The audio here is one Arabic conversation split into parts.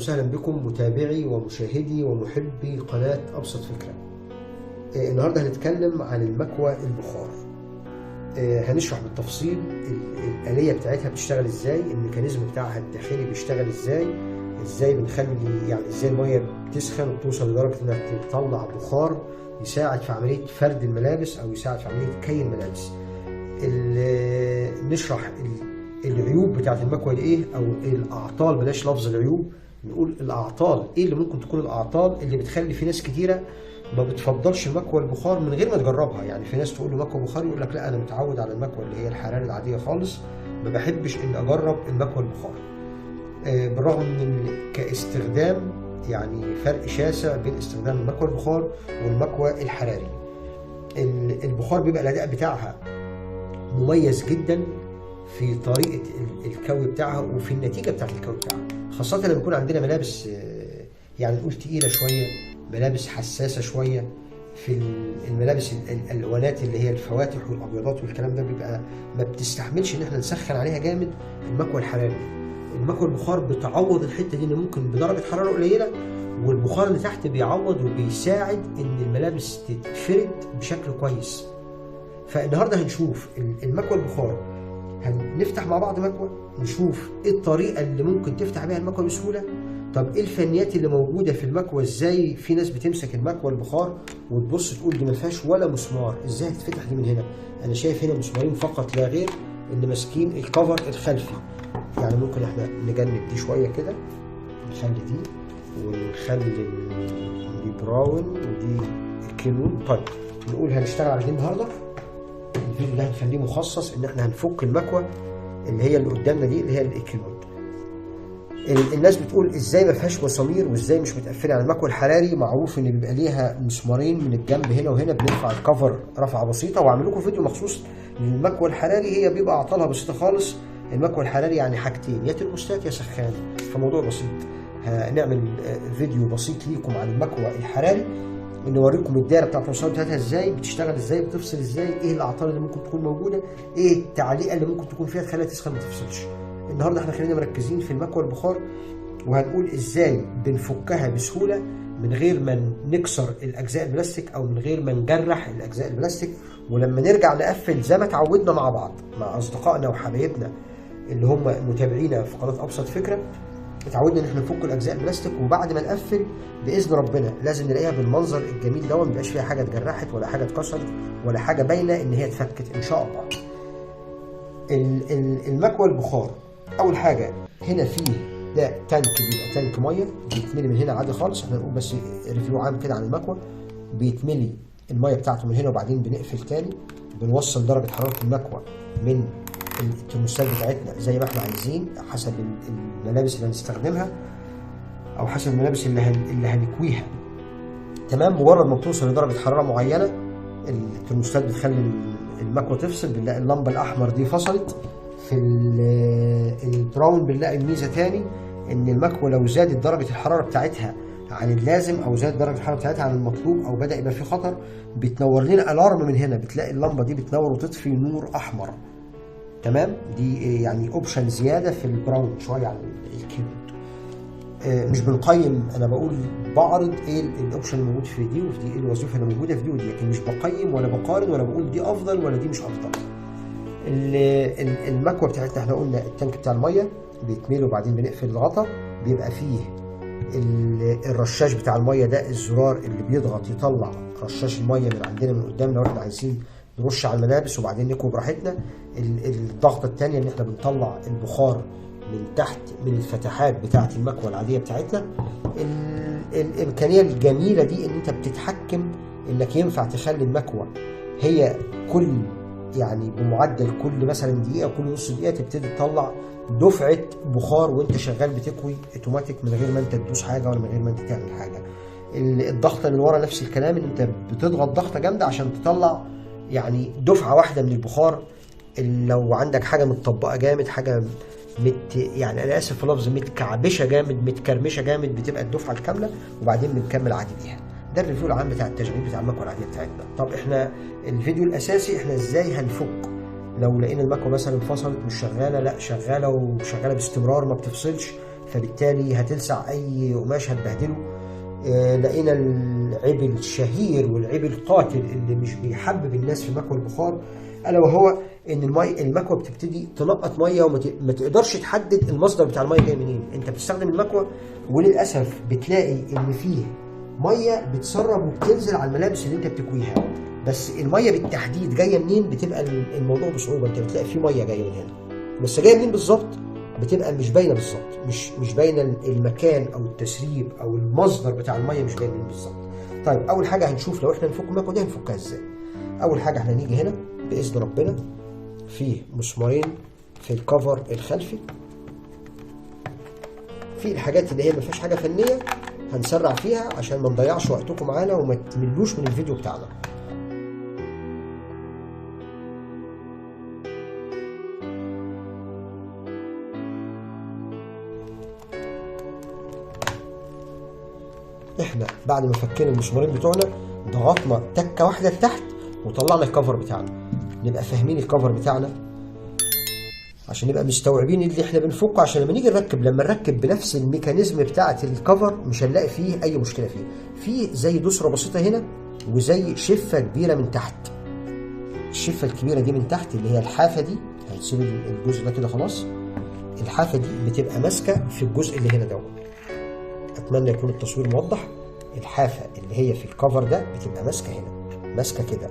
وسهلا بكم متابعي ومشاهدي ومحبي قناة أبسط فكرة. النهاردة هنتكلم عن المكوى البخار. هنشرح بالتفصيل الآلية بتاعتها بتشتغل ازاي، الميكانيزم بتاعها الداخلي بيشتغل ازاي بنخلي ازاي المية بتسخن وبتوصل لدرجة انها تطلع بخار يساعد في عملية فرد الملابس او يساعد في عملية كي الملابس. نشرح العيوب بتاعت المكوى دي ايه، او الاعطال، بلاش لفظ العيوب، نقول الاعطال. ايه اللي ممكن تكون الاعطال اللي بتخلي في ناس كتيره ما بتفضلش المكوى البخار من غير ما تجربها؟ يعني في ناس تقول له مكوى بخار يقول لك لا انا متعود على المكوى اللي هي الحرارة العاديه خالص، ما بحبش ان اجرب المكوى البخار. بالرغم من كاستخدام يعني فرق شاسع بين استخدام المكوى البخار والمكوى الحراري. البخار بيبقى الاداء بتاعها مميز جدا في طريقة الكوي بتاعها وفي النتيجة بتاعت الكوي بتاعها، خاصة لما يكون عندنا ملابس يعني نقول تقيلة شوية، ملابس حساسة شوية. في الملابس الألوانات اللي هي الفواتح والأبيضات والكلام ده بيبقى ما بتستحملش إن احنا نسخن عليها جامد المكوى الحراري. المكوى البخار بتعوض الحتة دي، إن ممكن بدرجة حرارة قليلة والبخار اللي تحت بيعوض وبيساعد إن الملابس تتفرد بشكل كويس. فالنهارده هنشوف المكوى البخار، هنفتح مع بعض مكوى، نشوف ايه الطريقه اللي ممكن تفتح بيها المكوى بسهوله. طب ايه الفنيات اللي موجوده في المكوى؟ ازاي في ناس بتمسك المكوى البخار وتبص تقول دي ما فيهاش ولا مسمار، ازاي هتتفتح دي من هنا؟ انا شايف هنا مسمارين فقط لا غير اللي ماسكين الكفر الخلفي. يعني ممكن احنا نجنب دي شويه كده، نخلي دي ونخلي دي براون ودي كينون. طيب نقول هنشتغل على دي النهارده. الفيديو ده هنخليه مخصص ان احنا هنفك المكوى اللي هي اللي قدامنا دي اللي هي الايكينود. الناس بتقول ازاي ما فيهاش مسامير وازاي مش متقفله. على المكوى الحراري معروف ان بيبقى ليها مسمارين من الجنب هنا وهنا، بنرفع الكفر رفعه بسيطه، وعامل لكم فيديو مخصوص للمكوى الحراري، هي بيبقى اعطالها بسيطه خالص. المكوى الحراري يعني حاجتين، يا ترموستات يا سخان، فموضوع بسيط. هنعمل فيديو بسيط ليكم عن المكوى الحراري، نوريكم الدايره بتاعت الوصلات بتاعتها ازاي بتشتغل، ازاي بتفصل، ازاي ايه الاعطال اللي ممكن تكون موجوده، ايه التعليقه اللي ممكن تكون فيها تخليها تسخن ما تفصلش. النهارده احنا خلينا مركزين في المكوى البخار، وهنقول ازاي بنفكها بسهوله من غير ما نكسر الاجزاء البلاستيك او من غير ما نجرح الاجزاء البلاستيك. ولما نرجع نقفل زي ما اتعودنا مع بعض مع اصدقائنا وحبايبنا اللي هم متابعينا في قناه ابسط فكره، اتعودنا ان احنا نفك الاجزاء البلاستيك، وبعد ما نقفل باذن ربنا لازم نلاقيها بالمنظر الجميل ده، ما بيبقاش فيها حاجه اتجرحت ولا حاجه اتكسرت ولا حاجه باينه ان هي اتفكت ان شاء الله. المكوى البخار اول حاجه هنا فيه ده تانك، بيبقى تانك ميه بيتملي من هنا عادي خالص. احنا هنقول بس ريفيو عام كده عن المكوى. بيتملي الميه بتاعته من هنا وبعدين بنقفل تاني، بنوصل درجه حراره المكوى من الترموستات بتاعتنا زي ما احنا عايزين حسب الملابس اللي هنستخدمها او حسب الملابس اللي هنكويها. تمام. مجرد ما بتوصل لدرجه حراره معينه الترموستات بتخلي المكوى تفصل، بنلاقي اللمبه الاحمر دي فصلت. في البراون بنلاقي الميزه تاني ان المكوى لو زادت درجه الحراره بتاعتها عن اللازم او زادت درجه الحراره بتاعتها عن المطلوب او بدا يبقى في خطر، بتنور لنا الارم من هنا، بتلاقي اللمبه دي بتنور وتطفي نور احمر. تمام. دي يعني اوبشن زياده في البراون شويه عن الكيبورد. مش بنقيم، انا بقول بعرض ايه الاوبشن الموجود في دي وفي دي، ايه الوظيفه اللي موجوده في دي ودي، لكن مش بقيم ولا بقارن ولا بقول دي افضل ولا دي مش افضل. المكوى بتاعتنا احنا قلنا التانك بتاع الميه بيتملي وبعدين بنقفل الغطا، بيبقى فيه الرشاش بتاع الميه ده، الزرار اللي بيضغط يطلع رشاش الميه من عندنا من قدام لو احنا عايزين نرش على الملابس وبعدين نكوي براحتنا. الضغطه الثانيه ان احنا بنطلع البخار من تحت من الفتحات بتاعه المكوى العاديه بتاعتنا. الامكانيه الجميله دي ان انت بتتحكم انك ينفع تخلي المكوى هي كل يعني بمعدل كل مثلا دقيقه كل نص دقيقه تبتدي تطلع دفعه بخار وانت شغال بتكوي اوتوماتيك من غير ما انت تدوس حاجه ولا من غير ما انت تعمل حاجه. الضغطه اللي ورا نفس الكلام، ان انت بتضغط ضغطه جامده عشان تطلع يعني دفعه واحده من البخار. لو عندك حاجه متطبقه جامد، حاجه يعني انا اسف في لفظ متكعبشه جامد متكرمشه جامد، بتبقى الدفعه الكامله وبعدين بنكمل عادي بيها. ده الريفيو العام بتاع التشغيل بتاع المكوى العاديه بتاعتنا. طب احنا الفيديو الاساسي احنا ازاي هنفك لو لقينا المكوى مثلا انفصلت مش شغاله، لا شغاله وشغاله باستمرار ما بتفصلش، فبالتالي هتلسع اي قماش هتبهدله. لقينا العيب الشهير والعيب القاتل اللي مش بيحبب الناس في مكوى البخار، الا وهو ان المكوى بتبتدي تنقط ميه وما تقدرش تحدد المصدر بتاع الميه جاي منين. انت بتستخدم المكوى وللاسف بتلاقي ان فيه ميه بتسرب وبتنزل على الملابس اللي انت بتكويها، بس الميه بالتحديد جايه منين بتبقى الموضوع بصعوبه. انت بتلاقي فيه ميه جايه من هنا، بس جايه منين بالظبط بتبقى مش باينه بالظبط، مش باينه المكان او التسريب او المصدر بتاع الميه مش باين منين بالظبط. طيب اول حاجه هنشوف لو احنا نفك المكوى دي هنفكها ازاي. اول حاجه احنا هنيجي هنا باذن ربنا في مسمارين في الكفر الخلفي، في الحاجات اللي هي ما فيهاش حاجه فنيه هنسرع فيها عشان ما نضيعش وقتكم معانا وما تملوش من الفيديو بتاعنا. احنا بعد ما فكينا المسمارين بتوعنا ضغطنا تكه واحده لتحت وطلعنا الكفر بتاعنا. نبقى فاهمين الكفر بتاعنا عشان نبقى مستوعبين اللي احنا بنفكه، عشان لما نيجي لما نركب بنفس الميكانيزم بتاعه الكفر مش هنلاقي فيه اي مشكله فيه زي دوسره بسيطه هنا وزي شفه كبيره من تحت. الشفه الكبيره دي من تحت اللي هي الحافه دي، هنسيب الجزء ده كده خلاص. الحافه دي بتبقى ماسكه في الجزء اللي هنا دوت. اتمنى يكون التصوير موضح. الحافه اللي هي في الكفر ده بتبقى ماسكه هنا، ماسكه كده،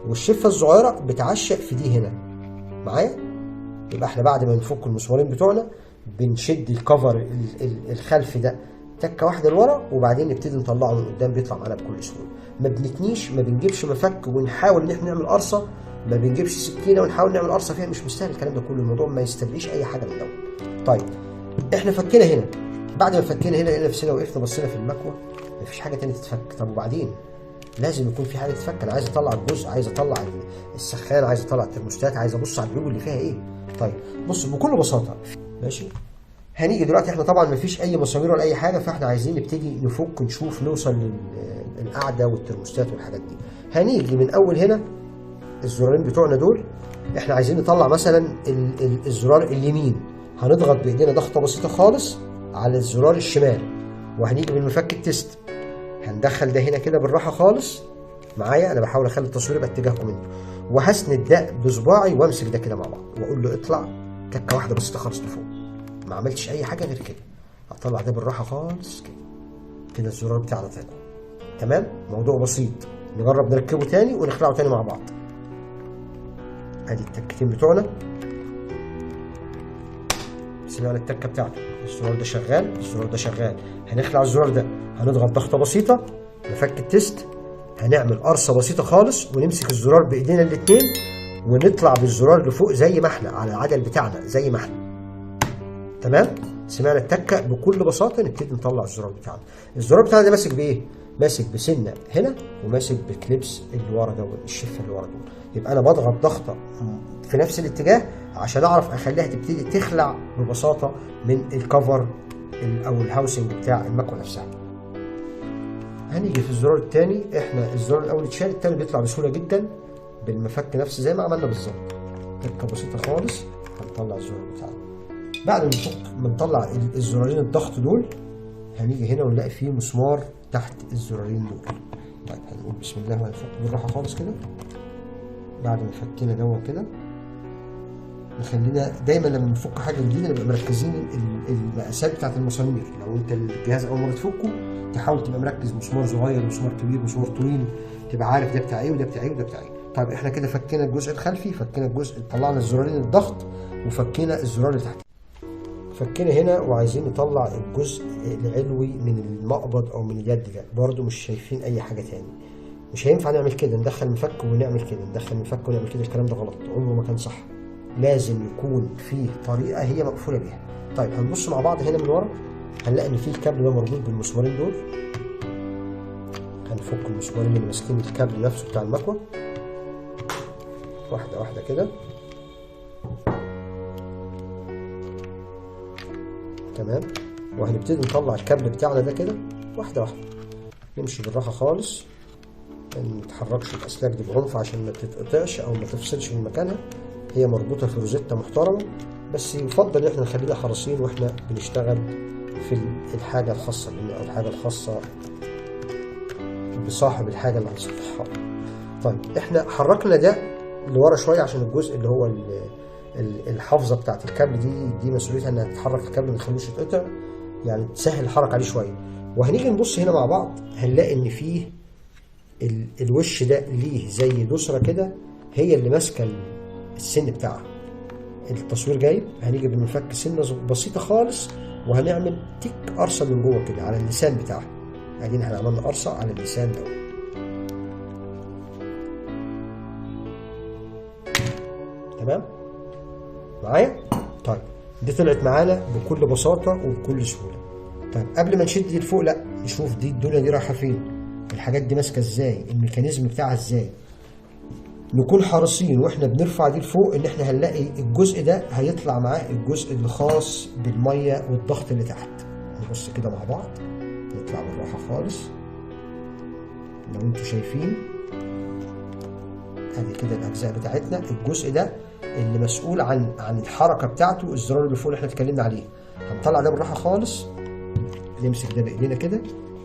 والشفه الصغيره بتعشق في دي هنا معايا. يبقى احنا بعد ما نفك المسمارين بتوعنا بنشد الكفر الخلفي ده تكه واحده لورا وبعدين نبتدي نطلعه من قدام بيطلع معانا بكل سهوله. ما بنتنيش، ما بنجيبش مفك ونحاول ان احنا نعمل قرصه، ما بنجيبش سكينه ونحاول نعمل قرصه فيها، مش مستاهل الكلام ده كله. الموضوع ما يستدعيش اي حاجه من دوت. طيب احنا فكينا هنا، بعد ما فكينا هنا لقينا نفسنا وقفنا بصينا في المكوى مفيش حاجه تانية تتفك. طب وبعدين لازم يكون في حاجه تتفك. انا عايز اطلع الجزء، عايز اطلع السخان، عايز اطلع الترموستات، عايز ابص على الجيوب اللي فيها ايه. طيب بص بكل بساطه ماشي. هنيجي دلوقتي احنا طبعا مفيش اي مسامير ولا اي حاجه، فاحنا عايزين نبتدي نفك نشوف نوصل للقعده والترموستات والحاجات دي. هنيجي من اول هنا الزرارين بتوعنا دول، احنا عايزين نطلع مثلا الزرار اليمين، هنضغط بايدينا ضغطه بسيطه خالص على الزرار الشمال، وهنيجي بالمفك التست هندخل ده هنا كده بالراحه خالص معايا. انا بحاول اخلي التصوير يبقى اتجاهكم انتوا، وهسند ده بصباعي وامسك ده كده مع بعض واقول له اطلع تكه واحده بسيطه خالص لفوق. ما عملتش اي حاجه غير كده، هطلع ده بالراحه خالص كده كده الزرار بتاعنا طلع. تمام، موضوع بسيط. نجرب نركبه تاني ونخلعه تاني مع بعض. ادي التكتين بتوعنا، سمعنا التكه بتاعته، الزرار ده شغال، الزرار ده شغال. هنخلع الزرار ده، هنضغط ضغطه بسيطه، نفك التست، هنعمل قرصه بسيطه خالص ونمسك الزرار بايدينا الاثنين ونطلع بالزرار لفوق زي ما احنا على العجل بتاعنا زي ما احنا. تمام، سمعنا التكه بكل بساطه. نبتدي نطلع الزرار بتاعنا. الزرار بتاعنا ده ماسك بايه؟ ماسك بسنه هنا وماسك بكليبس اللي ورا ده، الشفه اللي ورا دول. يبقى انا بضغط ضغطه في نفس الاتجاه عشان اعرف اخليها تبتدي تخلع ببساطه من الكفر او الهاوسنج بتاع المكوه نفسها. هنيجي في الزرار الثاني، احنا الزرار الاول اتشال، الثاني بيطلع بسهوله جدا بالمفك نفسه زي ما عملنا بالظبط. تكه بسيطه خالص هنطلع الزرار بتاعنا. بعد ما نطلع الزرارين الضغط دول هنيجي هنا ونلاقي فيه مسمار تحت الزرارين دول. طيب هنقول بسم الله وهنفك بالراحه خالص كده. بعد ما فكينا دوت كده نخلينا دايما لما نفك حاجه جديده نبقى مركزين المقاسات بتاعت المسامير. لو انت الجهاز اول مره تفكه تحاول تبقى مركز مسمار صغير، مسمار كبير، مسمار طويل، تبقى عارف ده بتاع ايه وده بتاع ايه وده بتاع ايه. طيب احنا كده فكينا الجزء الخلفي، فكينا الجزء، طلعنا الزرارين الضغط وفكينا الزرار اللي تحت. فكينا هنا وعايزين نطلع الجزء العلوي من المقبض او من اليد ده، برده مش شايفين اي حاجه تاني. مش هينفع نعمل كده، ندخل مفك ونعمل كده، ندخل مفك ونعمل كده، الكلام ده غلط، عمره ما كان صح. لازم يكون فيه طريقه هي مقفوله بيها. طيب هنبص مع بعض هنا من ورا، هنلاقي ان في الكابل ده مربوط بالمسمارين دول. هنفك المسمارين اللي ماسكين الكابل نفسه بتاع المكوه واحده واحده كده. تمام، وهنبتدي نطلع الكابل بتاعنا ده كده واحده واحده. نمشي بالراحه خالص، ما نتحركش الاسلاك دي بعنف عشان ما تتقطعش او ما تفصلش من مكانها. هي مربوطه في روزيتا محترمه، بس يفضل ان احنا نخليها حريصين واحنا بنشتغل في الحاجة الخاصة بنا أو الحاجة الخاصة بصاحب الحاجة اللي هنصلحها. طيب احنا حركنا ده لورا شوية عشان الجزء اللي هو الحافظة بتاعت الكابل دي مسؤوليتها انها تحرك الكابل ما تخلوش يتقطع، يعني تسهل الحركة عليه شوية. وهنيجي نبص هنا مع بعض هنلاقي ان فيه الوش ده ليه زي دوسرة كده هي اللي ماسكة السن بتاعها. التصوير جايب، هنيجي بالمفك سنة بسيطة خالص وهنعمل تيك قرصة من جوه كده على اللسان بتاعها. ادينا احنا عملنا قرصة على اللسان ده. تمام معايا؟ طيب دي طلعت معانا بكل بساطة وبكل سهولة. طيب قبل ما نشد دي لفوق، لا نشوف دي الدنيا دي رايحة فين، الحاجات دي ماسكة ازاي، الميكانيزم بتاعها ازاي. نكون حريصين واحنا بنرفع دي لفوق ان احنا هنلاقي الجزء ده هيطلع معاه الجزء اللي خاص بالمية والضغط اللي تحت. نبص كده مع بعض، نطلع بالراحة خالص. لو انتوا شايفين ادي كده الاجزاء بتاعتنا، الجزء ده اللي مسؤول عن الحركه بتاعته، الزرار اللي فوق اللي احنا اتكلمنا عليه. هنطلع ده بالراحه خالص، نمسك ده بايدينا كده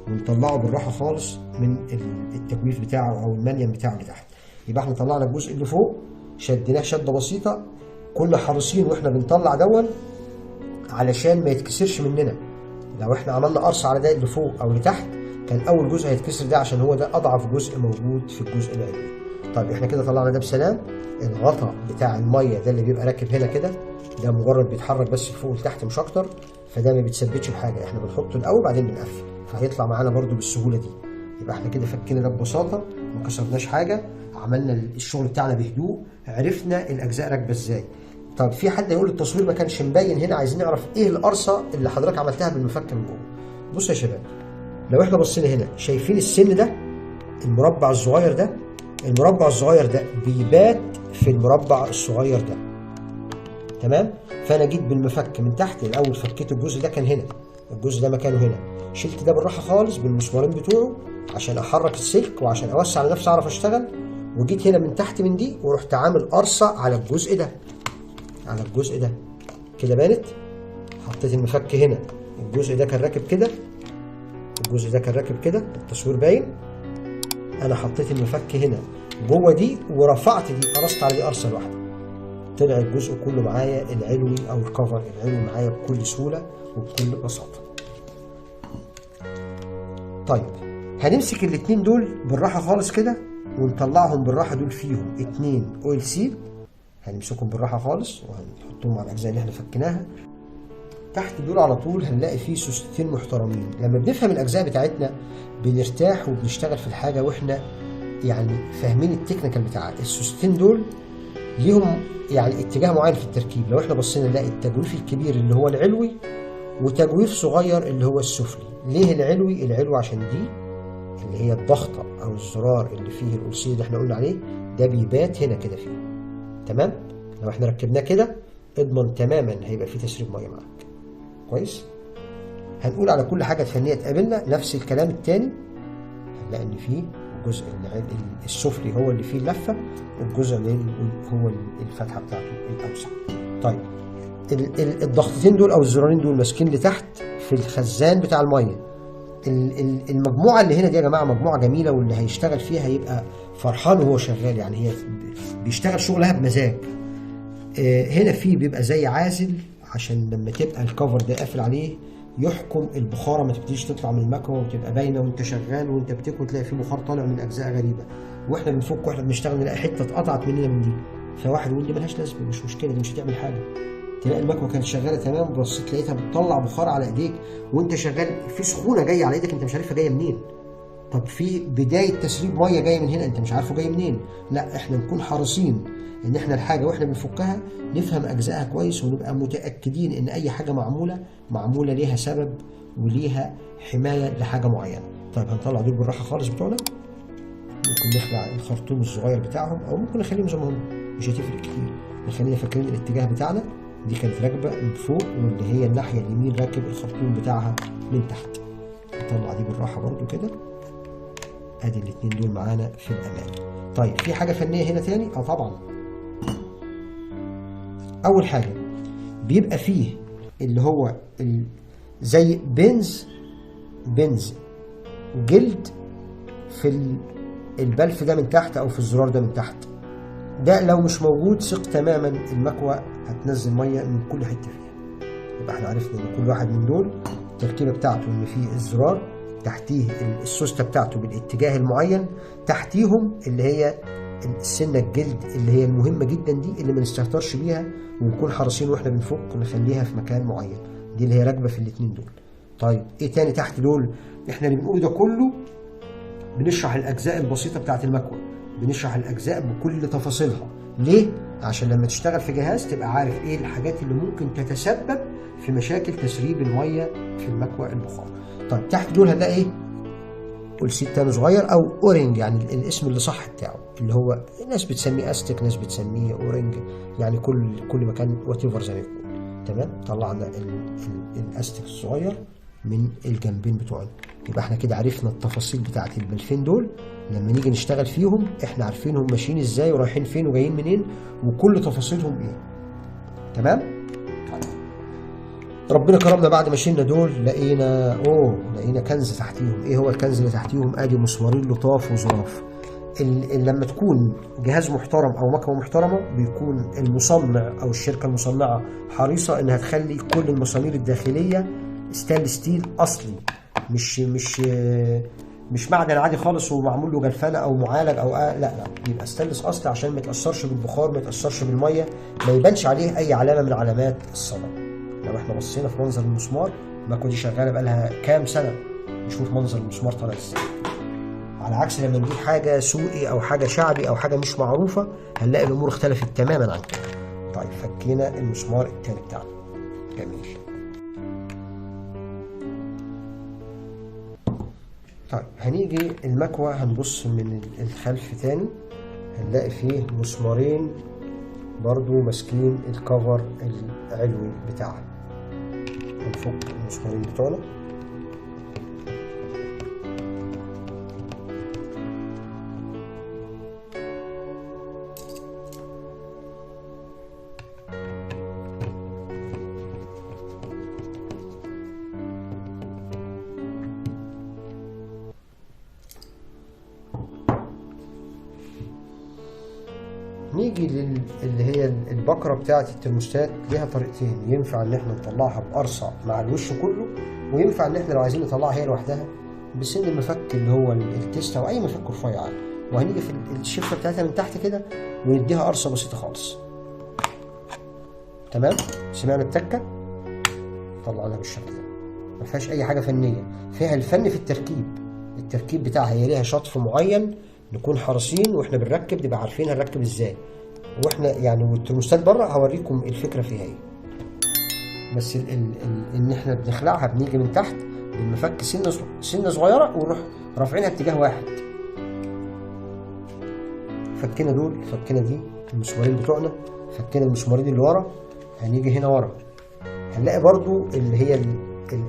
ونطلعه بالراحه خالص من التجويف بتاعه او المنيم بتاعه اللي تحت. يبقى احنا طلعنا الجزء اللي فوق، شدناه شده بسيطه. كنا حريصين واحنا بنطلع دون علشان ما يتكسرش مننا. لو احنا عملنا قرص على ده اللي فوق او اللي تحت كان اول جزء هيتكسر ده، عشان هو ده اضعف جزء موجود في الجزء العلوي. طيب احنا كده طلعنا ده بسلام. الغطا بتاع الميه ده اللي بيبقى راكب هنا كده، ده مجرد بيتحرك بس لفوق ولتحت مش اكتر، فده ما بيتثبتش بحاجه. احنا بنحطه الاول بعدين بنقفل، فهيطلع معانا برده بالسهوله دي. يبقى احنا كده فكينا ده ببساطه، ما كسرناش حاجه، عملنا الشغل بتاعنا بهدوء، عرفنا الاجزاء راكبه ازاي. طب في حد يقول التصوير ما كانش مبين هنا، عايزين نعرف ايه القرصه اللي حضرتك عملتها بالمفك من جوه. بصوا يا شباب، لو احنا بصينا هنا شايفين السن ده، المربع الصغير ده، المربع الصغير ده بيبات في المربع الصغير ده. تمام؟ فانا جيت بالمفك من تحت الاول، فكيت الجزء ده كان هنا، الجزء ده مكانه هنا، شلت ده بالراحه خالص بالمسمارين بتوعه عشان احرك السلك وعشان اوسع لنفسي اعرف اشتغل. وجيت هنا من تحت من دي ورحت عامل قرصه على الجزء ده، على الجزء ده كده بانت. حطيت المفك هنا، الجزء ده كان راكب كده، الجزء ده كان راكب كده، التصوير باين. انا حطيت المفك هنا جوه دي ورفعت دي، قرصت على دي قرصه لوحدها، طلع الجزء كله معايا العلوي او الكفر العلوي معايا بكل سهوله وبكل بساطه. طيب هنمسك الاتنين دول بالراحه خالص كده ونطلعهم بالراحه. دول فيهم اتنين اويل سيل، هنمسكهم بالراحه خالص وهنحطهم على الاجزاء اللي احنا فكناها. تحت دول على طول هنلاقي فيه سوستين محترمين. لما بنفهم الاجزاء بتاعتنا بنرتاح وبنشتغل في الحاجه واحنا يعني فاهمين التكنيكال بتاعها. السوستين دول ليهم يعني اتجاه معين في التركيب. لو احنا بصينا نلاقي التجويف الكبير اللي هو العلوي وتجويف صغير اللي هو السفلي. ليه العلوي؟ العلوي عشان دي اللي هي الضغطه او الزرار اللي فيه القرصيه اللي احنا قلنا عليه، ده بيبات هنا كده فيه. تمام؟ لو احنا ركبناه كده اضمن تماما هيبقى فيه تسريب ميه معاك. كويس؟ هنقول على كل حاجه فنيه تقابلنا نفس الكلام التاني. هنلاقي ان فيه الجزء السفلي هو اللي فيه اللفه، والجزء اللي هو الفتحه بتاعته الاوسع. طيب الضغطتين دول او الزرارين دول ماسكين لتحت في الخزان بتاع الميه. المجموعه اللي هنا دي يا جماعه مجموعه جميله، واللي هيشتغل فيها هيبقى فرحان وهو شغال، يعني هي بيشتغل شغلها بمزاج. هنا فيه بيبقى زي عازل عشان لما تبقى الكفر ده قافل عليه يحكم البخاره ما تبتديش تطلع من المكوه وتبقى باينه وانت شغال وانت بتكوي تلاقي فيه بخار طالع من اجزاء غريبه. واحنا بنفك واحنا بنشتغل نلاقي حته اتقطعت مننا من دي، فواحد يقول لي ملهاش لازمه، مش مشكله، دي مش هتعمل حاجه. تلاقي المكوه كانت شغاله تمام، بصيت لقيتها بتطلع بخار على ايديك وانت شغال، في سخونه جايه على ايدك انت مش عارفها جايه منين. طب في بدايه تسريب ميه جايه من هنا انت مش عارفه جايه منين. لا احنا نكون حريصين ان احنا الحاجه واحنا بنفكها نفهم اجزائها كويس ونبقى متاكدين ان اي حاجه معموله ليها سبب وليها حمايه لحاجه معينه. طيب هنطلع دول بالراحه خالص بتوعنا. ممكن نخلع الخرطوم الصغير بتاعهم او ممكن نخليهم زي ما هم، مش هتفرق كتير. نخلينا فاكرين الاتجاه بتاعنا، دي كانت راكبه من فوق واللي هي الناحيه اليمين راكب الخرطوم بتاعها من تحت. نطلع دي بالراحه برده كده. ادي الاتنين دول معانا في الامان. طيب في حاجه فنيه هنا تاني؟ طبعا. اول حاجه بيبقى فيه اللي هو زي بنز جلد في البلف ده من تحت او في الزرار ده من تحت. ده لو مش موجود ثق تماما المكوه هتنزل ميه من كل حته فيها. يبقى احنا عرفنا ان كل واحد من دول التركيبه بتاعته ان فيه الزرار تحتيه السوسته بتاعته بالاتجاه المعين، تحتيهم اللي هي السنه الجلد اللي هي المهمه جدا دي اللي ما نستهترش بيها ونكون حريصين واحنا بنفك نخليها في مكان معين، دي اللي هي راكبه في الاثنين دول. طيب ايه تاني تحت دول؟ احنا اللي بنقوله ده كله بنشرح الاجزاء البسيطه بتاعت المكوه، بنشرح الاجزاء بكل تفاصيلها. ليه؟ عشان لما تشتغل في جهاز تبقى عارف ايه الحاجات اللي ممكن تتسبب في مشاكل تسريب الميه في المكوه البخار. طيب تحت دول هنلاقي ايه؟ اولسيد تاني صغير او اورنج، يعني الاسم اللي صح بتاعه اللي هو ناس بتسميه استك، ناس بتسميه اورنج، يعني كل مكان وات ايفر زي ما يكون. تمام؟ طلعنا الاستك الصغير من الجنبين بتوعنا. يبقى احنا كده عرفنا التفاصيل بتاعت البلفين دول، لما نيجي نشتغل فيهم احنا عارفينهم ماشيين ازاي ورايحين فين وجايين منين وكل تفاصيلهم ايه. تمام؟ ربنا كرمنا بعد ما شلنا دول لقينا كنز تحتيهم. ايه هو الكنز اللي تحتيهم؟ ادي مسمارين لطاف وظراف. لما تكون جهاز محترم او مكوه محترمه بيكون المصنع او الشركه المصنعه حريصه انها تخلي كل المسامير الداخليه ستانلس ستيل اصلي، مش معدن عادي خالص ومعمول له جلفانه او معالج او لا يبقى ستانلس اصلي عشان ما يتاثرش بالبخار، ما يتاثرش بالميه، ما يبانش عليه اي علامه من علامات الصدى. لو احنا بصينا في منظر المسمار، المكوه دي شغاله بقالها كام سنه، نشوف منظر المسمار طالع ازاي. على عكس لما نجيب حاجه سوقي او حاجه شعبي او حاجه مش معروفه هنلاقي الامور اختلفت تماما عن كده. طيب فكينا المسمار التاني بتاعنا. جميل. طيب هنيجي المكوه هنبص من الخلف تاني، هنلاقي فيه مسمارين برضو ماسكين الكفر العلوي بتاعها. هنفك المسمارين بتوعنا. نيجي اللي هي البكره بتاعه الترموستات، ليها طريقتين، ينفع ان احنا نطلعها بقرصه مع الوش كله، وينفع ان احنا لو عايزين نطلعها هي لوحدها بسن المفك اللي هو التيست او اي مفك رفيع. وهنيجي في الشفه بتاعتها من تحت كده ونديها قرصه بسيطه خالص. تمام؟ سمعنا التكه؟ طلعناها بالشكل ده. ما فيهاش اي حاجه فنيه، فيها الفن في التركيب بتاعها. هي ليها شطف معين نكون حريصين واحنا بنركب نبقى عارفين هنركب ازاي، واحنا يعني والترموستات بره هوريكم الفكره فيها ايه. بس ان احنا بنخلعها بنيجي من تحت بالمفك سنه صغيره ونروح رافعينها اتجاه واحد. فكينا دول، فكينا دي المسمارين بتوعنا، فكينا المسمارين اللي ورا. هنيجي هنا ورا هنلاقي برضو اللي هي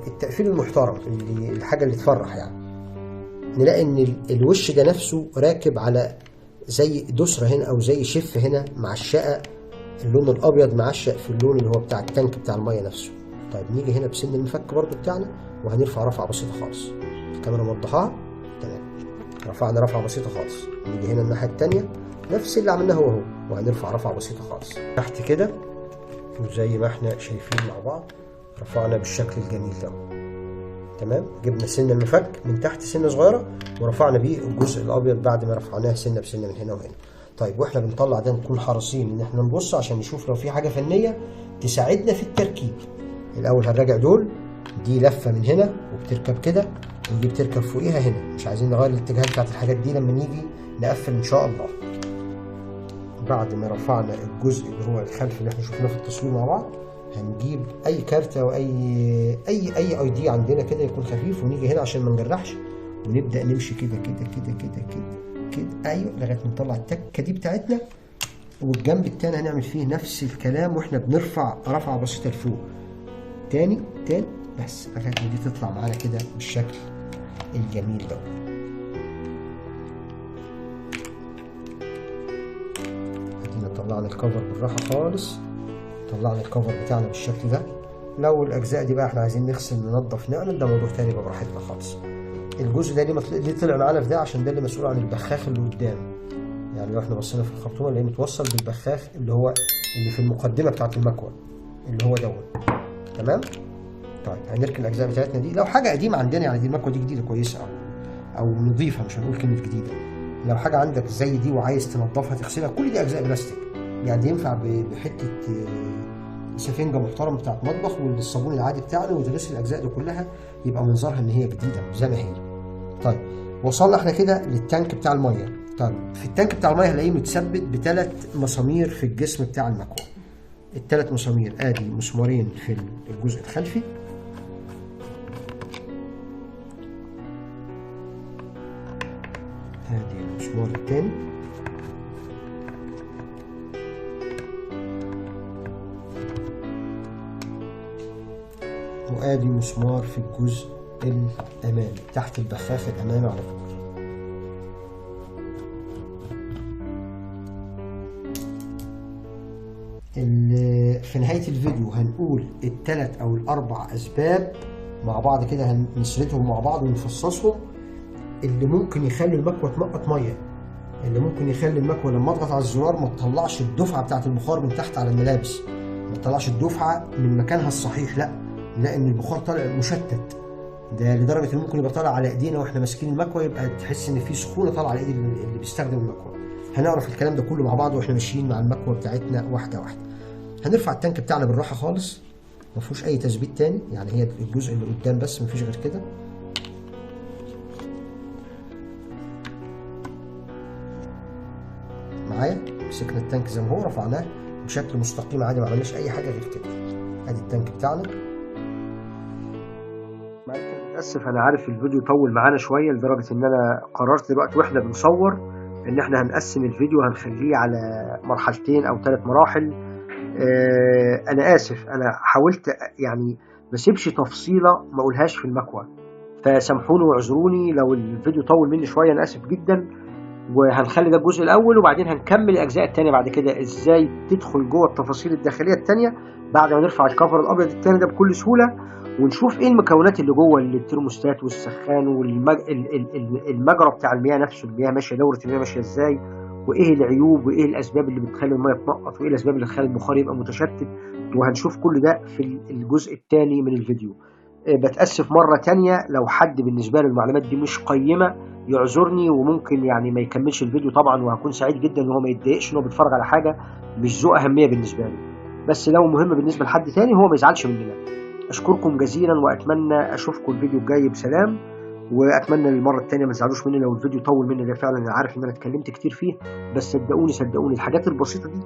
التقفيل المحترم، اللي الحاجه اللي تفرح يعني. نلاقي ان الوش ده نفسه راكب على زي دوسره هنا او زي شف هنا معشقه، اللون الابيض معشق في اللون اللي هو بتاع التانك بتاع الميه نفسه. طيب نيجي هنا بسن المفك برضو بتاعنا وهنرفع رفعه بسيطه خالص. الكاميرا موضحاها؟ تمام. رفعنا رفعه بسيطه خالص. نيجي هنا الناحيه الثانيه نفس اللي عملناه هو وهنرفع رفعه بسيطه خالص تحت كده، وزي ما احنا شايفين مع بعض رفعنا بالشكل الجميل ده. تمام. جبنا سن المفك من تحت سنه صغيره ورفعنا بيه الجزء الابيض بعد ما رفعناه سنه بسنه من هنا وهنا. طيب واحنا بنطلع ده نكون حريصين ان احنا نبص عشان نشوف لو في حاجه فنيه تساعدنا في التركيب. الاول هنراجع دول، دي لفه من هنا وبتركب كده ودي بتركب فوقيها هنا، مش عايزين نغير الاتجاهات بتاعت الحاجات دي لما نيجي نقفل ان شاء الله. بعد ما رفعنا الجزء اللي هو الخلف اللي احنا شفناه في التصوير مع بعض، هنجيب اي كارتة او اي دي عندنا كده يكون خفيف، ونيجي هنا عشان ما نجرحش ونبدا نمشي كده كده كده كده كده كده، ايوه، لغايه ما نطلع التكه دي بتاعتنا. والجنب التاني هنعمل فيه نفس الكلام واحنا بنرفع رفعه بسيطه لفوق. تاني بس لغايه ما دي تطلع معانا كده بالشكل الجميل ده. ادينا طلعنا الكفر بالراحه خالص، طلعنا الكفر بتاعنا بالشكل ده، لو الاجزاء دي بقى احنا عايزين نغسل ننضف نعمل، ده موضوع تاني بقى براحتنا خالص. الجزء ده ليه طلع معانا في ده؟ عشان ده اللي مسؤول عن البخاخ اللي قدام. يعني لو احنا بصينا في الخرطومه اللي متوصل بالبخاخ اللي في المقدمه بتاعه المكوى اللي هو دوت. تمام. طيب هنركن الاجزاء بتاعتنا دي. لو حاجه قديمه عندنا، يعني دي المكوى دي جديده كويسه او نظيفه، مش هنقول كلمه جديده. لو حاجه عندك زي دي وعايز تنضفها تغسلها، كل دي اجزاء بلاستيك، يعني دي ينفع بحته سفنجه محترمه بتاعت مطبخ والصابون العادي بتاعنا، وتغسل الاجزاء دي كلها، يبقى منظرها ان هي جديده زي ما هي. طيب وصلنا احنا كده للتانك بتاع الميه. طيب في التانك بتاع الميه هنلاقيه متثبت ب3 مسامير في الجسم بتاع المكوى. ال3 مسامير، ادي مسمارين في الجزء الخلفي، ادي المسمار الثاني، وادي مسمار في الجزء الامامي تحت البخاخ الامامي على طول. في نهاية الفيديو هنقول ال3 أو ال4 أسباب مع بعض كده، هنسردهم مع بعض ونفصصهم، اللي ممكن يخلي المكوى تنقط مية، اللي ممكن يخلي المكوى لما اضغط على الزرار ما تطلعش الدفعة بتاعة البخار من تحت على الملابس، ما تطلعش الدفعة من مكانها الصحيح، لا إن البخار طالع مشتت، ده لدرجة إنه ممكن يبقى طالع على إيدينا وإحنا ماسكين المكوى، يبقى تحس إن في سخونة طالعة على إيد اللي بيستخدم المكوى. هنعرف الكلام ده كله مع بعض واحنا ماشيين مع المكوى بتاعتنا واحده واحده. هنرفع التانك بتاعنا بالراحه خالص، ما فيهوش اي تثبيت تاني، يعني هي الجزء اللي قدام بس، ما فيش غير كده. معايا مسكنا التانك زي ما هو، رفعناه بشكل مستقيم عادي، ما عملناش اي حاجه غير كده. ادي التانك بتاعنا. متاسف انا عارف الفيديو طول معانا شويه، لدرجه ان انا قررت دلوقتي واحنا بنصور ان احنا هنقسم الفيديو، هنخليه على مرحلتين او 3 مراحل. انا اسف، انا حاولت يعني ما اسيبش تفصيله ما اقولهاش في المكوى، فسامحوني واعذروني لو الفيديو طول مني شويه، انا اسف جدا. وهنخلي ده الجزء الاول، وبعدين هنكمل الاجزاء الثانيه بعد كده، ازاي تدخل جوه التفاصيل الداخليه الثانيه بعد ما نرفع الكفر الابيض الثاني ده بكل سهوله، ونشوف ايه المكونات اللي جوه الترموستات والسخان والمجرى بتاع المياه نفسه، المياه ماشيه، دوره المياه ماشيه ازاي، وايه العيوب وايه الاسباب اللي بتخلي المياه تنقط، وايه الاسباب اللي تخلي البخار يبقى متشتت. وهنشوف كل ده في الجزء الثاني من الفيديو. بتاسف مره ثانيه لو حد بالنسبه له المعلومات دي مش قيمه، يعذرني وممكن يعني ما يكملش الفيديو طبعا، وهكون سعيد جدا ان هو ما يتضايقش ان هو بيتفرج على حاجه مش ذو اهميه بالنسبه له، بس لو مهم بالنسبه لحد ثاني هو ما يزعلش مننا. اشكركم جزيلا، واتمنى اشوفكم الفيديو الجاي بسلام، واتمنى المره الثانيه ما تزعلوش مني لو الفيديو طول مني، ده فعلا انا عارف ان انا اتكلمت كتير فيه، بس صدقوني الحاجات البسيطه دي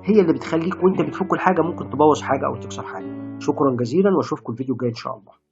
هي اللي بتخليك وانت بتفك الحاجه ممكن تبوظ حاجه او تكسر حاجه. شكرا جزيلا، واشوفكم الفيديو الجاي ان شاء الله.